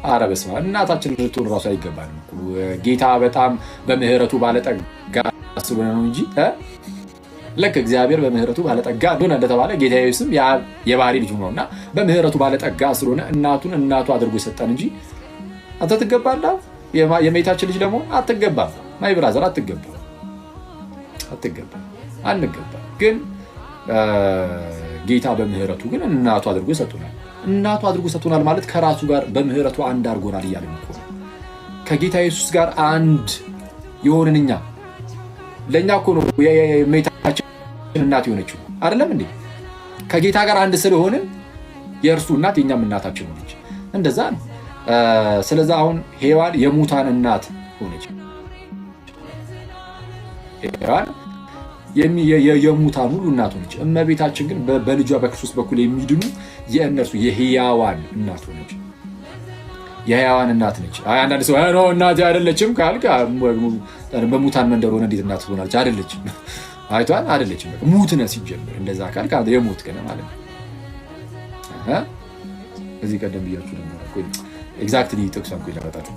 ኧረ በስመ አብ እናታችን ልትሆን ራሱ አይገባንም እኮ ጌታ በጣም በምህረቱ ባለጠጋ ስለሆነ ነው እንጂ ልክ እግዚአብሔር በምህረቱ ባለጠጋ እንደሆነ እንደተባለ ጌታ ኢየሱስም የባህሪ ልጅ ነውና በምህረቱ ባለጠጋ ስለሆነ እናቱን እናቱ አድርጎ የሰጠን እንጂ አንተ ትገባለህ የእመቤታችን ልጅ ደግሞ አትገባም። ማይ ብራዘር አትገባም አንገባም። ግን ጌታ በምህረቱ ግን እናቱ አድርጎ ሰጥቶናል። እናቱ አድርጎ ሰጥቶናል ማለት ከራሱ ጋር በምህረቱ አንድ አድርጎናል እያልን እኮ ነው። ከጌታ ኢየሱስ ጋር አንድ የሆንን እኛ ለእኛ እኮ ነው የእመቤታችን እናት የሆነችው አይደለም እንዴ? ከጌታ ጋር አንድ ስለሆንን የእርሱ እናት የእኛም እናታችን ሆነች። እንደዛ ነው። ስለዚህ አሁን ሔዋን የሙታን እናት ሆነች። ሔዋን የሙታን ሁሉ እናት ሆነች። እመቤታችን ግን በልጇ በክርስቶስ በኩል የሚድኑ የእነርሱ የሕያዋን እናት ሆነች። የሕያዋን እናት ነች። አንዳንድ ሰው ነው እናት አይደለችም ካልክ በሙታን መንደር ሆነ እንዴት እናት ትሆናለች? አይደለችም። አይቷን አይደለችም። ሙት ነህ ሲጀምር። እንደዛ ካልክ አንተ የሞት ከነ ማለት ነው። እዚህ ቀደም ብያችሁ ነበር። ኤግዛክትሊ ጥቅሷን ቆይ ላመጣችሁ